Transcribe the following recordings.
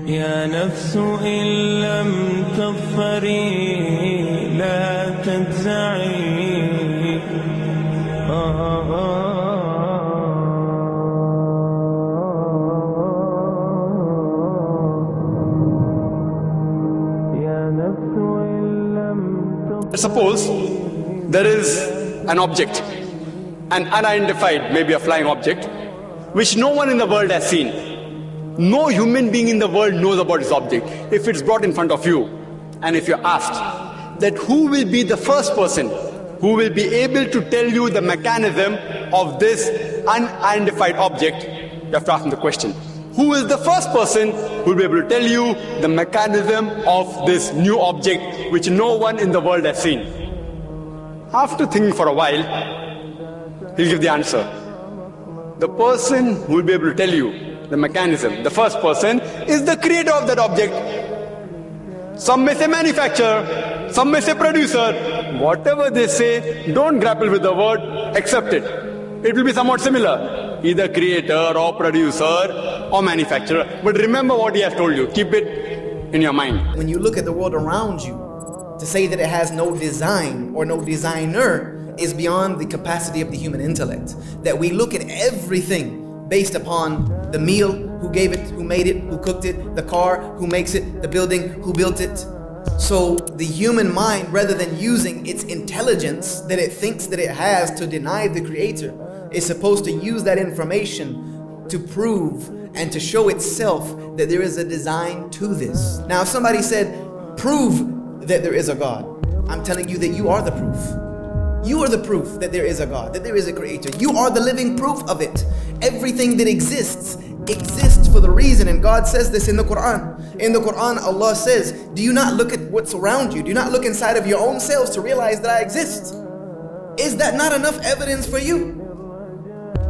يا نفس إن لم تظفري لا تجزعي Suppose there is an object, an unidentified, maybe a flying object, which no one in the world has seen. No human being in the world knows about this object. If it's brought in front of you, and if you're asked that who will be the first person who will be able to tell you the mechanism of this unidentified object, you have to ask them the question. Who is the first person who will be able to tell you the mechanism of this new object which no one in the world has seen? After thinking for a while, he'll give the answer. The person who will be able to tell you the mechanism, the first person, is the creator of that object. Some may say manufacturer, some may say producer. Whatever they say, don't grapple with the word, accept it. It will be somewhat similar, either creator or producer or manufacturer. But remember what he has told you. Keep it in your mind. When you look at the world around you, to say that it has no design or no designer is beyond the capacity of the human intellect. That we look at everything based upon the meal, who gave it, who made it, who cooked it, the car, who makes it, the building, who built it. So the human mind, rather than using its intelligence that it thinks that it has to deny the creator, is supposed to use that information to prove and to show itself that there is a design to this. Now if somebody said, prove that there is a God, I'm telling you that you are the proof. You are the proof that there is a God, that there is a creator. You are the living proof of it. Everything that exists for the reason, and God says this in the Quran. In the Quran, Allah says, do you not look at what's around you? Do you not look inside of your own selves to realize that I exist? Is that not enough evidence for you?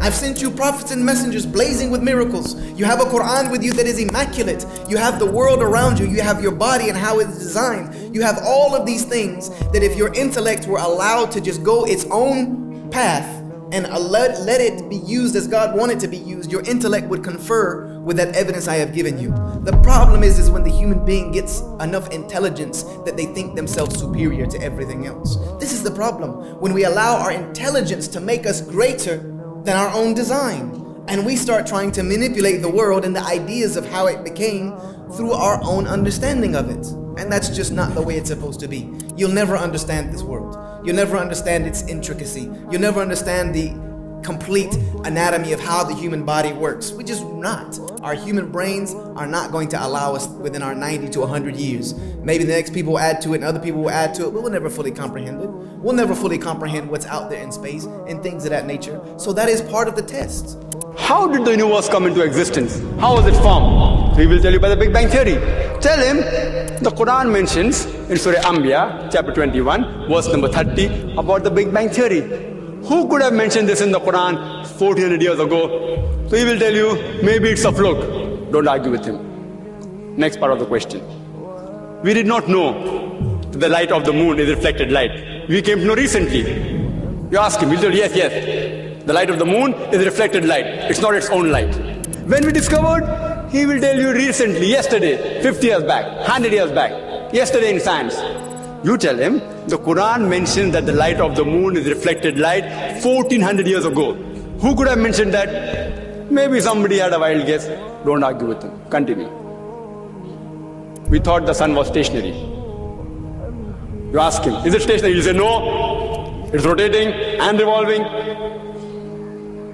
I've sent you prophets and messengers blazing with miracles. You have a Quran with you that is immaculate. You have the world around you. You have your body and how it's designed. You have all of these things that if your intellect were allowed to just go its own path and let it be used as God wanted to be used, your intellect would confer with that evidence I have given you. The problem is when the human being gets enough intelligence that they think themselves superior to everything else. This is the problem. When we allow our intelligence to make us greater than our own design, and we start trying to manipulate the world and the ideas of how it became through our own understanding of it. And that's just not the way it's supposed to be. You'll never understand this world. You'll never understand its intricacy. You'll never understand the complete anatomy of how the human body works. We just not. Our human brains are not going to allow us within our 90 to 100 years. Maybe the next people will add to it and other people will add to it, but we'll never fully comprehend it. We'll never fully comprehend what's out there in space and things of that nature. So that is part of the test. How did the universe come into existence? How was it formed? He will tell you by the Big Bang Theory. Tell him the Quran mentions in Surah Anbiya, chapter 21, verse number 30, about the Big Bang Theory. Who could have mentioned this in the Quran 1400 years ago? So he will tell you, maybe it's a fluke. Don't argue with him. Next part of the question. We did not know that the light of the moon is reflected light. We came to know recently. You ask him, he'll tell you, yes. The light of the moon is reflected light. It's not its own light. When we discovered, he will tell you recently, yesterday, 50 years back, 100 years back, yesterday in science. You tell him, the Quran mentions that the light of the moon is reflected light 1400 years ago. Who could have mentioned that? Maybe somebody had a wild guess. Don't argue with him. Continue. We thought the sun was stationary. You ask him, is it stationary? He'll say, no, it's rotating and revolving.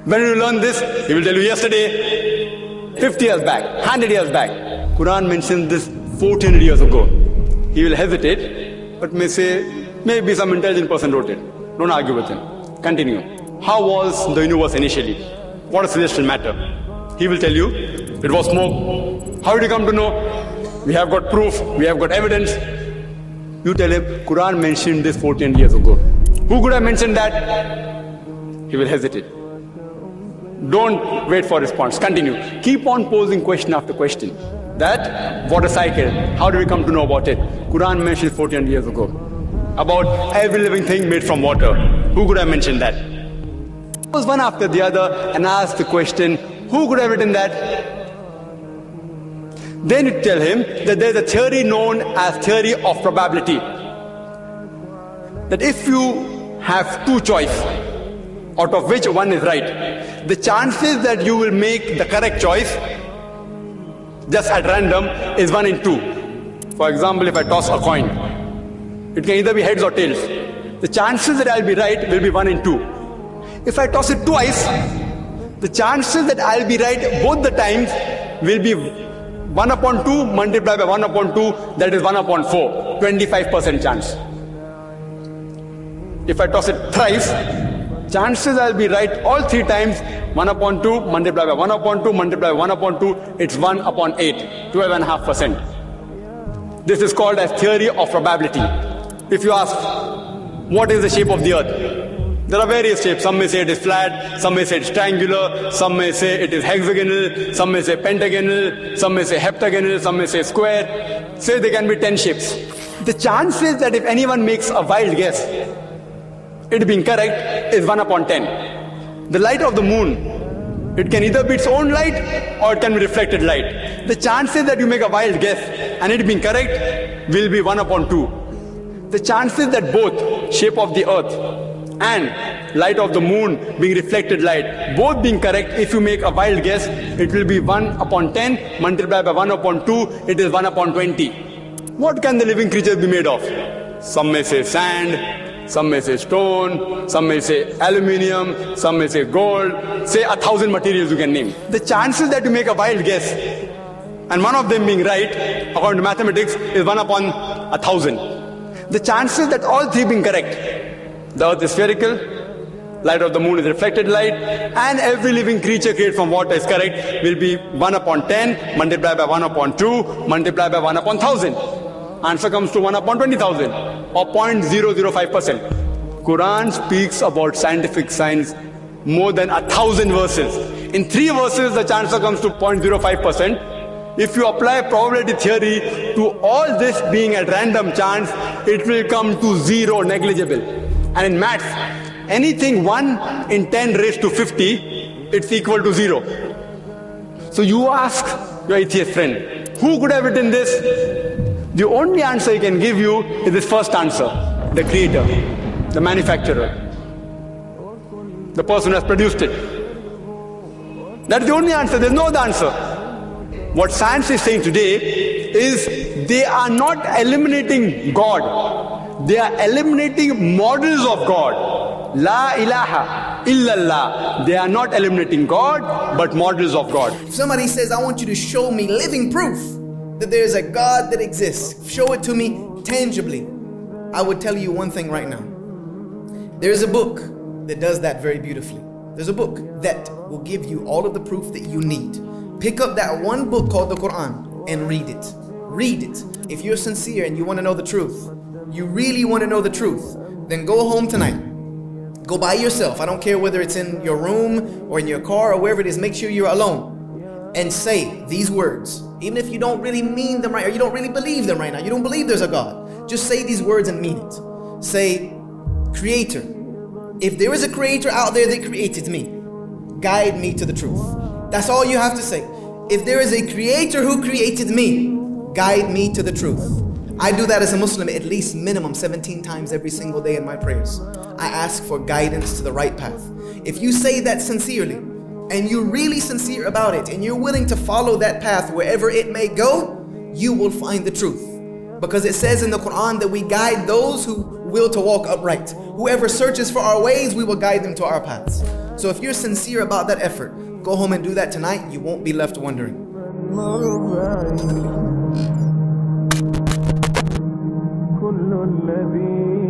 When you learn this, he will tell you yesterday, 50 years back, 100 years back. Quran mentions this 1400 years ago. He will hesitate, but may say, maybe some intelligent person wrote it. Don't argue with him. Continue. How was the universe initially? What is celestial matter? He will tell you, it was smoke. How did you come to know? We have got proof, we have got evidence. You tell him, Quran mentioned this 14 years ago. Who could have mentioned that? He will hesitate. Don't wait for response. Continue. Keep on posing question after question. That water cycle, how do we come to know about it? Quran mentioned 14 years ago. About every living thing made from water. Who could have mentioned that? Was one after the other and asked the question, who could have written that? Then you tell him that there's a theory known as theory of probability. That if you have two choices, out of which one is right, the chances that you will make the correct choice just at random is 1 in 2. For example, if I toss a coin, it can either be heads or tails. The chances that I'll be right will be 1 in 2. If I toss it twice, the chances that I'll be right both the times will be 1 upon 2 multiplied by 1 upon 2, that is 1 upon 4, 25% chance. If I toss it thrice, chances I'll be right all 3 times, 1 upon 2 multiplied by 1 upon 2 multiplied by 1 upon 2, it's 1 upon 8, 12.5%. This is called as theory of probability. If you ask, what is the shape of the earth? There are various shapes. Some may say it is flat, some may say it's triangular, some may say it is hexagonal, some may say pentagonal, some may say heptagonal, some may say square. Say there can be 10 shapes. The chances that if anyone makes a wild guess, it being correct is 1 upon 10. The light of the moon, it can either be its own light or it can be reflected light. The chances that you make a wild guess and it being correct will be 1 upon 2. The chances that both shape of the earth and light of the moon being reflected light, both being correct, if you make a wild guess, it will be 1 upon 10 multiplied by 1 upon 2, it is 1 upon 20. What can the living creatures be made of? Some may say sand, some may say stone, some may say aluminium, some may say gold, say 1,000 materials you can name. The chances that you make a wild guess and one of them being right, according to mathematics, is 1 upon 1,000. The chances that all 3 being correct, the earth is spherical, light of the moon is reflected light, and every living creature created from water is correct, will be 1 upon 10 multiplied by 1 upon 2 multiplied by 1 upon 1,000. Answer comes to 1 upon 20,000 or 0.005%. Quran speaks about scientific science more than 1,000 verses. In 3 verses the answer comes to 0.05%. If you apply probability theory to all this being at random chance, it will come to 0, negligible. And in maths, anything 1 in 10 raised to 50, it's equal to 0. So you ask your atheist friend, who could have written this? The only answer he can give you is this first answer: the creator, the manufacturer, the person who has produced it. That's the only answer. There's no other answer. What science is saying today is they are not eliminating God. They are eliminating models of God. La ilaha illallah. They are not eliminating God, but models of God. If somebody says, I want you to show me living proof that there is a God that exists, show it to me tangibly, I would tell you one thing right now. There is a book that does that very beautifully. There's a book that will give you all of the proof that you need. Pick up that one book called the Quran and read it. Read it. If you're sincere and you want to know the truth, you really want to know the truth, then go home tonight. Go by yourself. I don't care whether it's in your room or in your car or wherever it is. Make sure you're alone and say these words. Even if you don't really mean them right, or you don't really believe them right now, you don't believe there's a God, just say these words and mean it. Say, Creator, if there is a creator out there that created me, guide me to the truth. That's all you have to say. If there is a creator who created me, guide me to the truth. I do that as a Muslim at least minimum 17 times every single day in my prayers. I ask for guidance to the right path. If you say that sincerely, and you're really sincere about it, and you're willing to follow that path wherever it may go, you will find the truth. Because it says in the Quran that we guide those who will to walk upright. Whoever searches for our ways, we will guide them to our paths. So if you're sincere about that effort, go home and do that tonight. You won't be left wondering. كل الذي